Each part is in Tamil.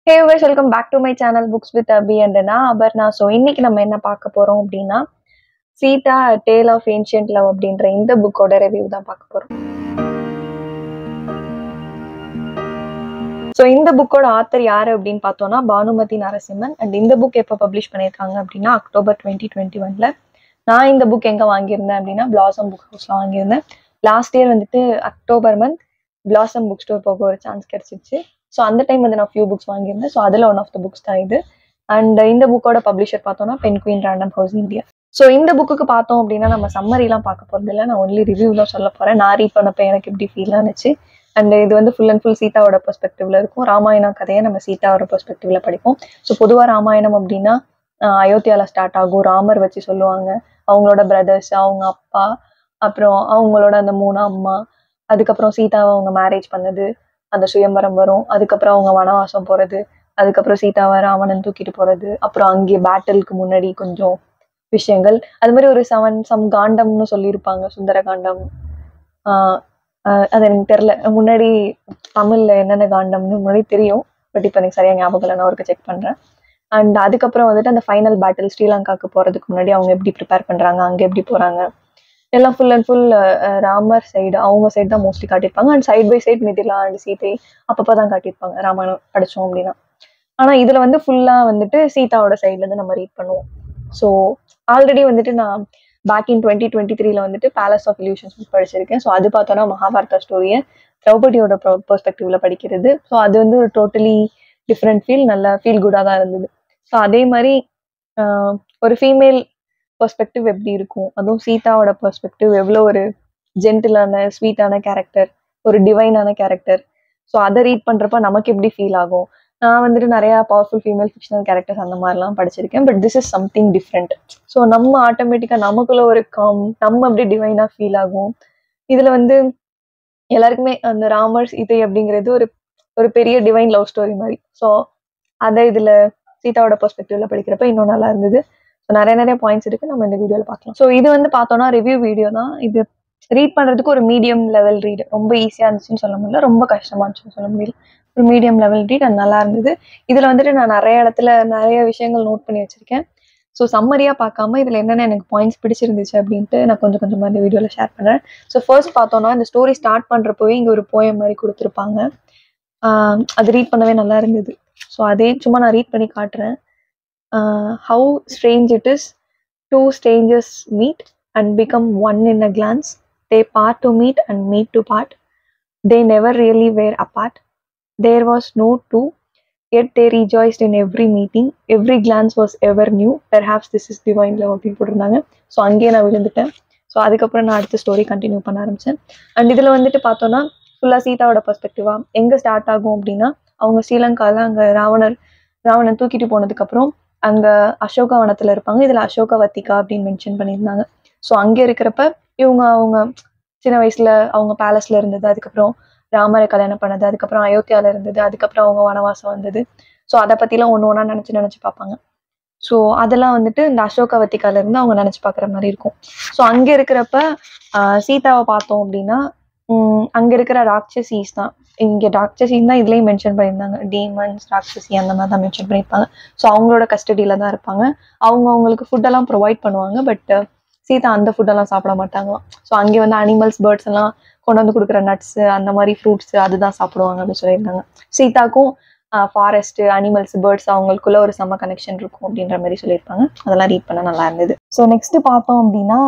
Hey guys, welcome back to my channel Books with Abhi and Abarna. So இன்னைக்கு நம்ம என்ன பார்க்க போறோம் அப்படின்னா Sita tale of ancient love அப்படின்ற இந்த புக்கோட ரிவ்யூ தான் பார்க்க போறோம். ஸோ இந்த புக்கோட ஆத்தர் யாரு அப்படின்னு பார்த்தோம்னா பானுமதி நரசிம்மன். அண்ட் இந்த புக் எப்போ பப்ளிஷ் பண்ணியிருக்காங்க அப்படின்னா October 2021. நான் இந்த புக் எங்கே வாங்கியிருந்தேன் அப்படின்னா பிளாசம் புக் ஹவுஸில் வாங்கியிருந்தேன். லாஸ்ட் இயர் வந்துட்டு October month blossom book store போக ஒரு சான்ஸ் கிடைச்சிச்சு. ஸோ அந்த டைம் வந்து நான் ஃபியூ புக்ஸ் வாங்கியிருந்தேன். ஸோ அதில் ஒன் ஆஃப் த புக்ஸ் தான் இது. அண்ட் இந்த புக்கோட பப்ளிஷர் பார்த்தோம்னா penguin random house India. So இந்த புக்குக்கு பார்த்தோம் அப்படின்னா நம்ம சம்மரிலாம் பார்க்க போகிறது இல்லை, நான் ஒன்லி ரிவ்யூ தான் சொல்ல போகிறேன். நான் ரீட் பண்ணப்போ எனக்கு எப்படி ஃபீல் ஆனிச்சு. அண்ட் இது வந்து ஃபுல் அண்ட் ஃபுல் சீதாவோட பெர்ஸ்பெக்டிவ்ல இருக்கும். ராமாயண கதையை நம்ம சீதாவோட பெர்ஸ்பெக்டிவ்ல படிப்போம். ஸோ பொதுவாக ராமாயணம் அப்படின்னா அயோத்தியாவில் ஸ்டார்ட் ஆகும். ராமர் வச்சு சொல்லுவாங்க, அவங்களோட பிரதர்ஸ், அவங்க அப்பா, அப்புறம் அவங்களோட அந்த 3 அம்மா, அதுக்கப்புறம் சீதாவை அவங்க மேரேஜ் பண்ணது, அந்த சுயம்பரம் வரும், அதுக்கப்புறம் அவங்க வனவாசம் போகிறது, அதுக்கப்புறம் சீதாவை ராவணன் தூக்கிட்டு போகிறது, அப்புறம் அங்கே பேட்டிலுக்கு முன்னாடி கொஞ்சம் விஷயங்கள், அது மாதிரி ஒரு சம் காண்டம்னு சொல்லியிருப்பாங்க, சுந்தர காண்டம். அது எனக்கு தெரில, முன்னாடி தமிழில் என்னென்ன காண்டம்னு முன்னாடி தெரியும், பட் இப்போ எனக்கு சரியாக ஞாபகம் இல்லை, நான் ஒருக்க செக் பண்ணுறேன். அண்ட் அதுக்கப்புறம் வந்துட்டு அந்த ஃபைனல் பேட்டில் ஸ்ரீலங்காவுக்கு போகிறதுக்கு முன்னாடி அவங்க எப்படி ப்ரிப்பேர் பண்ணுறாங்க, அங்கே எப்படி போகிறாங்க, எல்லாம் full and full Ramar side, அவங்க சைடு தான் மோஸ்ட்லி காட்டியிருப்பாங்க. And side by side Mithila and Seethai அப்பப்போ தான் காட்டியிருப்பாங்க ராமாயணம் படித்தோம் அப்படின்னா. ஆனால் இதில் வந்து ஃபுல்லாக வந்துட்டு சீதாவோட சைட்லேருந்து நம்ம ரீட் பண்ணுவோம். ஸோ ஆல்ரெடி வந்துட்டு நான் பேக் இன் 2023 வந்துட்டு பேலஸ் ஆஃப் இல்யூஷன்ஸ் புக் படிச்சிருக்கேன். ஸோ அது பார்த்தோன்னா மகாபாரதா ஸ்டோரியை திரௌபதியோட பெர்ஸ்பெக்டிவ்ல படிக்கிறது. ஸோ அது வந்து ஒரு டோட்டலி டிஃப்ரெண்ட் ஃபீல், நல்ல ஃபீல் குட்டாக தான் இருந்தது. ஸோ அதே மாதிரி ஒரு ஃபீமேல் பெர்ஸ்பெக்டிவ் எப்படி இருக்கும், அதுவும் சீதாவோட பெர்ஸ்பெக்டிவ் எவ்வளோ ஒரு ஜென்டிலான ஸ்வீட்டான கேரக்டர், ஒரு டிவைனான கேரக்டர். ஸோ அதை ரீட் பண்ணுறப்ப நமக்கு எப்படி ஃபீல் ஆகும். நான் வந்துட்டு நிறையா பவர்ஃபுல் ஃபீமேல் ஃபிக்ஷனல் கேரக்டர்ஸ் அந்த மாதிரிலாம் படிச்சிருக்கேன். But this is something different. So நம்ம ஆட்டோமேட்டிக்காக நமக்குள்ள ஒரு நம்ம அப்படி டிவைனாக ஃபீல் ஆகும். இதில் வந்து எல்லாருக்குமே அந்த ராமர் சீதை அப்படிங்கிறது ஒரு ஒரு பெரிய டிவைன் லவ் ஸ்டோரி மாதிரி. ஸோ அதை இதில் சீதாவோட பெர்ஸ்பெக்டிவ்ல படிக்கிறப்ப இன்னும் நல்லா இருந்தது. ஸோ நிறைய பாயிண்ட்ஸ் இருக்கு, நம்ம இந்த வீடியோவில் பார்க்கலாம். ஸோ இது வந்து பார்த்தோன்னா ரிவ்யூ வீடியோ தான். இது ரீட் பண்ணுறதுக்கு ஒரு மீடியம் லெவல் ரீடு, ரொம்ப ஈஸியாக இருந்துச்சுன்னு சொல்ல முடியல, ரொம்ப கஷ்டமாக இருந்துச்சுன்னு சொல்ல முடியல, ஒரு மீடியம் லெவல் ரீட். அது நல்லா இருந்தது. இதில் வந்துட்டு நான் நிறைய இடத்துல நிறைய விஷயங்கள் நோட் பண்ணி வச்சிருக்கேன். ஸோ சம்மரியாக பார்க்காம இதில் என்னென்ன எனக்கு பாயிண்ட்ஸ் பிடிச்சிருந்துச்சு அப்படின்ட்டு நான் கொஞ்சமாக இந்த வீடியோவில் ஷேர் பண்ணுறேன். ஸோ ஃபர்ஸ்ட் பார்த்தோன்னா இந்த ஸ்டோரி ஸ்டார்ட் பண்ணுறப்போவே இங்கே ஒரு போயம் மாதிரி கொடுத்துருப்பாங்க. அது ரீட் பண்ணவே நல்லா இருந்தது. ஸோ அதே சும்மா நான் ரீட் பண்ணி காட்டுறேன். How strange it is, two strangers meet and become one in a glance. They part to meet and meet to part. They never really were apart. There was no two, yet they rejoiced in every meeting. Every glance was ever new. Perhaps this is divine love அப்படின்னு போட்டிருந்தாங்க. ஸோ அங்கேயே நான் விழுந்துட்டேன். ஸோ அதுக்கப்புறம் நான் அடுத்த ஸ்டோரி கண்டினியூ பண்ண ஆரம்பித்தேன். அண்ட் இதில் வந்துட்டு பார்த்தோன்னா ஃபுல்லாக சீதாவோட பெர்ஸ்பெக்டிவா எங்கே ஸ்டார்ட் ஆகும் அப்படின்னா, அவங்க ஸ்ரீலங்காவில் அங்கே ராவணன் தூக்கிட்டு போனதுக்கப்புறம் அங்கே அசோகவனத்தில் இருப்பாங்க. இதில் அசோகவத்திகா அப்படின்னு மென்ஷன் பண்ணியிருந்தாங்க. ஸோ அங்கே இருக்கிறப்ப அவங்க சின்ன வயசில் அவங்க பேலஸில் இருந்தது, அதுக்கப்புறம் ராமரை கல்யாணம் பண்ணது, அதுக்கப்புறம் அயோத்தியாவில் இருந்தது, அதுக்கப்புறம் அவங்க வனவாசம் வந்தது. ஸோ அதை பற்றிலாம் ஒன்று ஒன்றா நினச்சி பார்ப்பாங்க. ஸோ அதெல்லாம் வந்துட்டு இந்த அசோகவத்திகாலேருந்து அவங்க நினச்சி பார்க்குற மாதிரி இருக்கும். ஸோ அங்கே இருக்கிறப்ப சீதாவை பார்த்தோம் அப்படின்னா அங்கே இருக்கிற ராட்சசீஸ் தான், இங்கே ராட்சசின்னு தான் இதுலேயும் மென்ஷன் பண்ணியிருந்தாங்க. டீமன்ஸ், ராட்சசி அந்த மாதிரி தான் மென்ஷன் பண்ணியிருப்பாங்க. ஸோ அவங்களோட கஸ்டடியில் தான் இருப்பாங்க. அவங்களுக்கு ஃபுட்டெல்லாம் ப்ரொவைட் பண்ணுவாங்க. பட் சீதா அந்த ஃபுட்டெல்லாம் சாப்பிட மாட்டாங்களாம். ஸோ அங்கே வந்து அனிமல்ஸ், பேர்ட்ஸ் எல்லாம் கொண்டு வந்து கொடுக்குற நட்ஸு, அந்த மாதிரி ஃப்ரூட்ஸு அதுதான் சாப்பிடுவாங்க அப்படின்னு சொல்லியிருந்தாங்க. சீதாக்கும் ஃபாரஸ்ட்டு, அனிமல்ஸ், பேர்ட்ஸ் அவங்களுக்குள்ள ஒரு செம்ம கனெக்ஷன் இருக்கும் அப்படின்ற மாதிரி சொல்லியிருப்பாங்க. அதெல்லாம் ரீட் பண்ண நல்லா இருந்தது. ஸோ நெக்ஸ்ட் பார்த்தோம் அப்படின்னா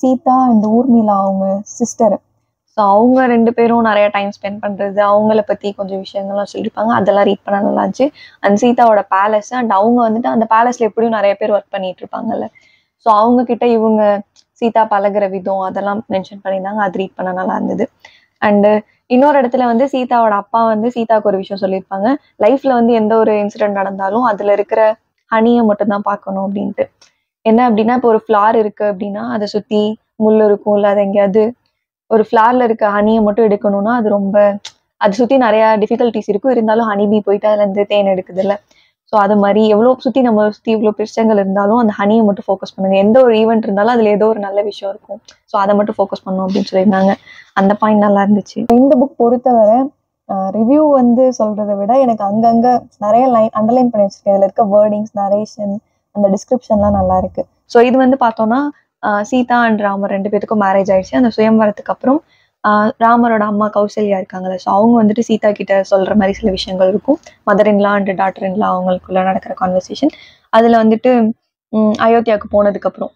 சீதா அண்ட் ஊர்மிளா அவங்க சிஸ்டர். ஸோ அவங்க 2 பேரும் நிறைய டைம் ஸ்பெண்ட் பண்ணுறது, அவங்கள பற்றி கொஞ்சம் விஷயங்கள்லாம் சொல்லியிருப்பாங்க. அதெல்லாம் ரீட் பண்ண நல்லா இருந்துச்சு. அண்ட் சீதாவோட பேலஸ், அண்ட் அவங்க வந்துட்டு அந்த பேலஸில் எப்படியும் நிறைய பேர் ஒர்க் பண்ணிட்டு இருப்பாங்கல்ல. ஸோ அவங்கக்கிட்ட இவங்க சீதா பழகிற விதம் அதெல்லாம் மென்ஷன் பண்ணியிருந்தாங்க. அது ரீட் பண்ண நல்லா இருந்தது. அண்டு இன்னொரு இடத்துல வந்து சீதாவோட அப்பா வந்து சீதாவுக்கு ஒரு விஷயம் சொல்லியிருப்பாங்க, லைஃப்பில் வந்து எந்த ஒரு இன்சிடென்ட் நடந்தாலும் அதில் இருக்கிற ஹனியை மட்டும்தான் பார்க்கணும் அப்படின்ட்டு. என்ன அப்படின்னா, இப்போ ஒரு ஃப்ளார் இருக்குது அப்படின்னா அதை சுற்றி முள் இருக்கும், இல்லை அது எங்கேயாவது ஒரு ஃப்ளாரில் இருக்க ஹனியை மட்டும் எடுக்கணும்னா அதை சுற்றி நிறையா டிஃபிகல்ட்டிஸ் இருக்கும். இருந்தாலும் ஹனிபி போயிட்டு அதுலேருந்து தேன் எடுக்குது இல்லை. ஸோ அது மாதிரி எவ்வளோ நம்ம சுற்றி இவ்வளோ பிரச்சனைகள் இருந்தாலும் அந்த ஹனியை மட்டும் ஃபோக்கஸ் பண்ணுங்க. எந்த ஒரு ஈவெண்ட் இருந்தாலும் அதில் ஏதோ ஒரு நல்ல விஷயம் இருக்கும். ஸோ அதை மட்டும் ஃபோக்கஸ் பண்ணணும் அப்படின்னு சொல்லியிருந்தாங்க. அந்த பாயிண்ட் நல்லா இருந்துச்சு. இந்த புக் பொறுத்தவரை ரிவ்யூ வந்து சொல்றதை விட எனக்கு அங்கங்கே நிறைய அண்டர்லைன் பண்ணி வச்சிருக்கேன். இதில் இருக்க வேர்டிங்ஸ், நரேஷன், அந்த டிஸ்கிரிப்ஷன்லாம் நல்லா இருக்கு. ஸோ இது வந்து பார்த்தோன்னா சீதா அண்ட் ராமர் 2 பேத்துக்கும் மேரேஜ் ஆயிடுச்சு. அந்த சுயம்வரத்துக்கு அப்புறம் ராமரோட அம்மா கௌசல்யா இருக்காங்கல்ல, ஸோ அவங்க வந்துட்டு சீதா கிட்ட சொல்ற மாதிரி சில விஷயங்கள் இருக்கும். Mother in law and daughter in-law அவங்களுக்குள்ள நடக்கிற கான்வர்சேஷன். அதில் வந்துட்டு அயோத்தியாவுக்கு போனதுக்கப்புறம்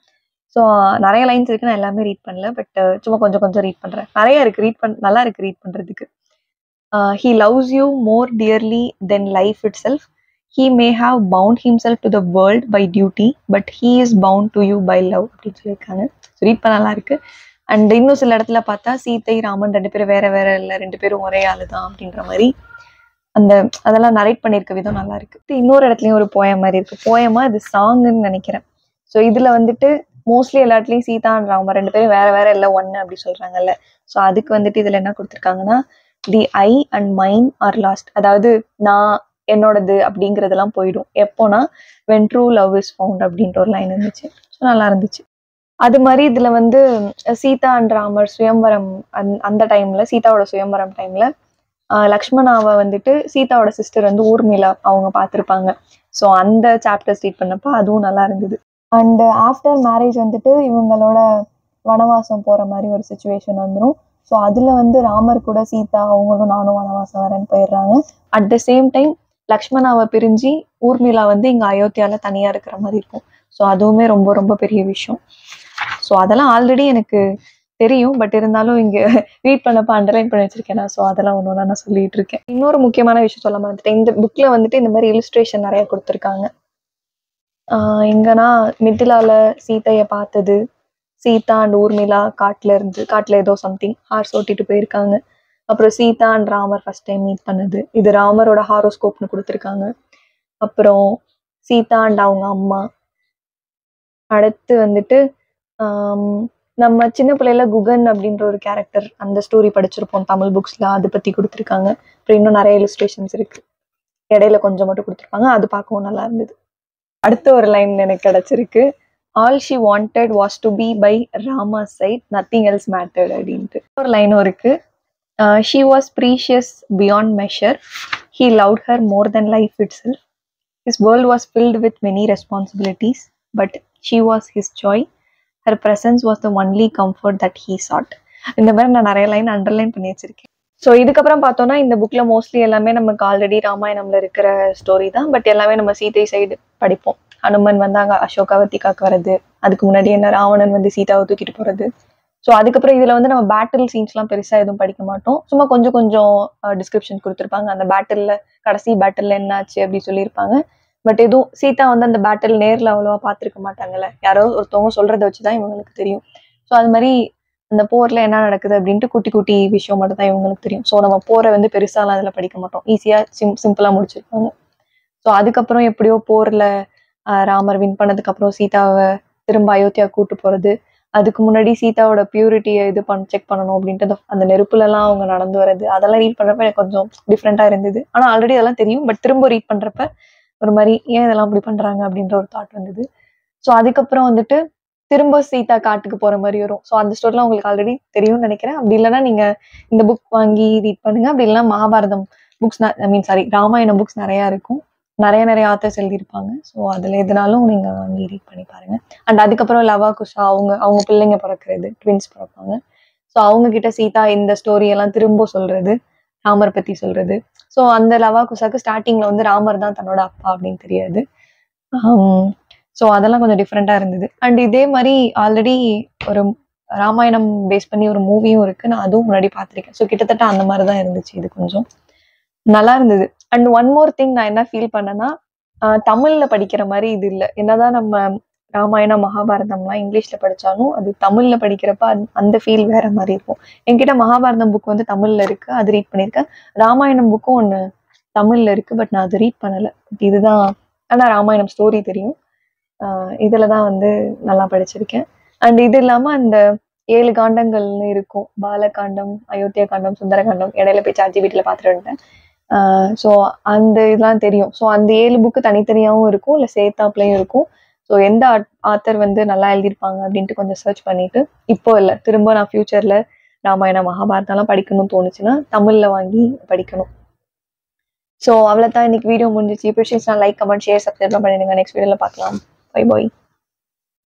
ஸோ நிறைய லைன்ஸ் இருக்கு, நான் எல்லாமே ரீட் பண்ணல, பட் சும்மா கொஞ்சம் கொஞ்சம் ரீட் பண்றேன். நிறைய இருக்கு நல்லா இருக்கு ரீட் பண்றதுக்கு. He loves you more dearly than life itself. He may have bound himself to the world by duty, but he is bound to you by love அப்படின்னு சொல்லியிருக்காங்க. ரீட் பண்ண நல்லா இருக்கு. அண்ட் இன்னும் சில இடத்துல பார்த்தா சீதை ராமன் 2 பேரும் வேற வேற இல்லை, 2 பேரும் ஒரே ஆளு தான் அப்படின்ற மாதிரி அதெல்லாம் நரேட் பண்ணியிருக்க விதம் நல்லா இருக்கு. இன்னொரு இடத்துலயும் ஒரு போயம் மாதிரி இருக்கு. போயமா இது சாங்குன்னு நினைக்கிறேன். ஸோ இதுல வந்துட்டு மோஸ்ட்லி எல்லா இடத்துலையும் சீதா அண்ட் ராமர் 2 பேரும் வேற வேற இல்லை ஒன்னு அப்படி சொல்றாங்கல்ல. ஸோ அதுக்கு வந்துட்டு இதுல என்ன கொடுத்துருக்காங்கன்னா, தி I and mind R last, அதாவது நான் என்னோடது அப்படிங்கிறதெல்லாம் போயிடும் எப்போனா when true love is found அப்படின்ற ஒரு லைன் இருந்துச்சு. ஸோ நல்லா இருந்துச்சு. அது மாதிரி இதுல வந்து சீதா அண்ட் ராமர் சுயம்வரம் அந்த டைம்ல, சீதாவோட சுயம்வரம் டைம்ல லக்ஷ்மணாவை வந்துட்டு சீதாவோட சிஸ்டர் வந்து ஊர்மிளா அவங்க பார்த்துருப்பாங்க. ஸோ அந்த சாப்டர்ஸ் ரீட் பண்ணப்ப அதுவும் நல்லா இருந்தது. அண்ட் ஆஃப்டர் மேரேஜ் வந்துட்டு இவங்களோட வனவாசம் போற மாதிரி ஒரு சுச்சுவேஷன் வந்துடும். ஸோ அதுல வந்து ராமர் கூட சீதா அவங்களும் நானும் வனவாசம் வரேன்னு போயிடுறாங்க. அட் த சேம் டைம் லக்ஷ்மணாவை பிரிஞ்சு ஊர்மிளா வந்து இங்க அயோத்தியால தனியா இருக்கிற மாதிரி இருக்கும். ஸோ அதுவுமே ரொம்ப ரொம்ப பெரிய விஷயம். ஸோ அதெல்லாம் ஆல்ரெடி எனக்கு தெரியும், பட் இருந்தாலும் இங்க ரீட் பண்ணப்ப அண்டர்லைன் பண்ணி வச்சிருக்கேன். ஸோ அதெல்லாம் ஒன்று நான் சொல்லிட்டு இருக்கேன். இன்னொரு முக்கியமான விஷயம் சொல்ல மாட்டேன், இந்த புக்ல வந்துட்டு இந்த மாதிரி இலிஸ்ட்ரேஷன் நிறைய கொடுத்துருக்காங்க. எங்கன்னா மிதிலால சீதையை பார்த்தது, சீதா அண்ட் ஊர்மிளா காட்டுல ஏதோ சம்திங் ஹார்ஸ் ஓட்டிட்டு போயிருக்காங்க. அப்புறம் Sita and Ramar first time meet பண்ணது, இது ராமரோட ஹாரோஸ்கோப்னு கொடுத்துருக்காங்க. அப்புறம் சீதா அண்ட் அவங்க அம்மா. அடுத்து வந்துட்டு நம்ம சின்ன பிள்ளைல குகன் அப்படின்ற ஒரு கேரக்டர், அந்த ஸ்டோரி படிச்சிருப்போம் தமிழ் புக்ஸ்ல, அதை பத்தி கொடுத்துருக்காங்க. அப்புறம் இன்னும் நிறைய இலிஸ்ட்ரேஷன்ஸ் இருக்கு, இடையில கொஞ்சம் மட்டும் கொடுத்துருப்பாங்க, அது பார்க்கவும் நல்லா இருந்தது. அடுத்த ஒரு லைன் எனக்கு கிடைச்சிருக்கு, all she wanted was to be by Rama's side, nothing else mattered அப்படின்ட்டு ஒரு லைனும் இருக்கு. She was precious beyond measure, he loved her more than life itself, his world was filled with many responsibilities, but she was his joy, her presence was the only comfort that he sought. இந்த மாதிரி நான் நிறைய லைன் அண்டர்லைன் பண்ணி வச்சிருக்கேன். ஸோ இதுக்கப்புறம் பார்த்தோம்னா இந்த புக்ல மோஸ்ட்லி எல்லாமே நமக்கு ஆல்ரெடி ராமாயணம்ல இருக்கிற ஸ்டோரி தான், பட் எல்லாமே நம்ம சீதை சைடு படிப்போம். ஹனுமன் வந்து அங்கே அசோகாவதிக்காக்கு வர்றது, அதுக்கு முன்னாடி என்ன ராவணன் வந்து சீதாவை தூக்கிட்டு போறது. ஸோ அதுக்கப்புறம் இதுல வந்து நம்ம பேட்டில் சீன்ஸ்லாம் பெருசா எதுவும் படிக்க மாட்டோம், சும்மா கொஞ்சம் கொஞ்சம் டிஸ்கிரிப்ஷன் கொடுத்துருப்பாங்க. அந்த பேட்டில்ல கடைசி பேட்டில்ல என்னாச்சு அப்படி சொல்லியிருப்பாங்க. பட் எதுவும் சீதா வந்து அந்த பேட்டில் நேர்ல அவ்வளவா பார்த்துருக்க மாட்டாங்கல்ல, யாரோ ஒருத்தவங்க சொல்றதை வச்சுதான் இவங்களுக்கு தெரியும். ஸோ அது மாதிரி அந்த போர்ல என்ன நடக்குது அப்படின்ட்டு குட்டி குட்டி விஷயம் மட்டும் தான் இவங்களுக்கு தெரியும். ஸோ நம்ம போரை வந்து பெருசாலாம் அதில் படிக்க மாட்டோம், ஈஸியா சிம்பிளா முடிச்சிருப்பாங்க. ஸோ அதுக்கப்புறம் எப்படியோ போர்ல ராமர் வின் பண்ணதுக்கு அப்புறம் சீதாவை திரும்ப அயோத்தியா கூட்டு போறது, அதுக்கு முன்னாடி சீதாவோட பியூரிட்டியை செக் பண்ணணும் அப்படின்ட்டு அந்த நெருப்புலலாம் அவங்க நடந்து வர்றது, அதெல்லாம் ரீட் பண்றப்ப எனக்கு கொஞ்சம் டிஃப்ரெண்டா இருந்தது. ஆனா ஆல்ரெடி அதெல்லாம் தெரியும், பட் திரும்ப ரீட் பண்றப்ப ஒரு மாதிரி ஏன் இதெல்லாம் அப்படி பண்றாங்க அப்படின்ற ஒரு தாட் வந்தது. ஸோ அதுக்கப்புறம் வந்துட்டு திரும்ப சீதா காட்டுக்கு போற மாதிரி வரும். ஸோ அந்த ஸ்டோரிலாம் உங்களுக்கு ஆல்ரெடி தெரியும்னு நினைக்கிறேன். அப்படி இல்லைன்னா நீங்க இந்த புக் வாங்கி ரீட் பண்ணுங்க. அப்படி இல்லைன்னா மகாபாரதம் புக்ஸ், ராமாயணம் புக்ஸ் நிறைய இருக்கும், நிறைய ஆத்தர்ஸ் எழுதியிருப்பாங்க. ஸோ அதுல எதுனாலும் நீங்க வாங்கி ரீட் பண்ணி பாருங்க. அண்ட் அதுக்கப்புறம் லவா குஷா அவங்க பிள்ளைங்க பிறக்கிறது, ட்வின்ஸ் பிறப்பாங்க. ஸோ அவங்க கிட்ட சீதா இந்த ஸ்டோரி எல்லாம் திரும்ப சொல்றது, ராமர் பத்தி சொல்றது. ஸோ அந்த லவா குஷாக்கு ஸ்டார்டிங்ல வந்து ராமர் தான் தன்னோட அப்பா அப்படின்னு தெரியாது. ஸோ அதெல்லாம் கொஞ்சம் டிஃப்ரெண்டா இருந்தது. அண்ட் இதே மாதிரி ஆல்ரெடி ஒரு ராமாயணம் பேஸ் பண்ணி ஒரு மூவியும் இருக்கு, நான் அதுவும் முன்னாடி பார்த்துருக்கேன். ஸோ கிட்டத்தட்ட அந்த மாதிரி தான் இருந்துச்சு, இது கொஞ்சம் நல்லா இருந்தது. அண்ட் ஒன் மோர் திங் நான் என்ன ஃபீல் பண்ணேன்னா, தமிழ்ல படிக்கிற மாதிரி இது இல்லை. என்னதான் நம்ம ராமாயணம் மகாபாரதம்லாம் இங்கிலீஷ்ல படிச்சாலும் அது தமிழ்ல படிக்கிறப்ப அந்த ஃபீல் வேற மாதிரி இருக்கும். என்கிட்ட மகாபாரதம் புக் வந்து தமிழ்ல இருக்கு, அது ரீட் பண்ணியிருக்கேன். ராமாயணம் புக்கும் ஒன்று தமிழ்ல இருக்கு, பட் நான் அது ரீட் பண்ணலை. இதுதான், ஆனா ராமாயணம் ஸ்டோரி தெரியும். இதுலதான் வந்து நல்லா படிச்சிருக்கேன். அண்ட் இது இல்லாம அந்த 7 காண்டங்கள்னு இருக்கும், பாலகாண்டம், அயோத்தியா காண்டம், சுந்தரகாண்டம். இடையில போய் ChatGPTல பார்த்துட்டு வந்துட்டேன். ஸோ அந்த இதெல்லாம் தெரியும். ஸோ அந்த 7 புக்கு தனித்தனியாகவும் இருக்கும், இல்லை சேர்த்தாப்புலையும் இருக்கும். ஸோ எந்த ஆத்தர் வந்து நல்லா எழுதியிருப்பாங்க அப்படின்ட்டு கொஞ்சம் சர்ச் பண்ணிட்டு, இப்போ இல்லை திரும்ப நான் ஃபியூச்சர்ல ராமாயணம் மகாபாரதம்லாம் படிக்கணும்னு தோணுச்சுன்னா தமிழில் வாங்கி படிக்கணும். ஸோ அவ்வளோதான், இன்னைக்கு வீடியோ முடிஞ்சிச்சு. பிடிச்சிருந்துச்சுன்னா லைக், கமெண்ட், ஷேர், சப்ஸ்கிரைப்லாம் பண்ணிடுங்க. நெக்ஸ்ட் வீடியோவில் பார்க்கலாம். Bye bye.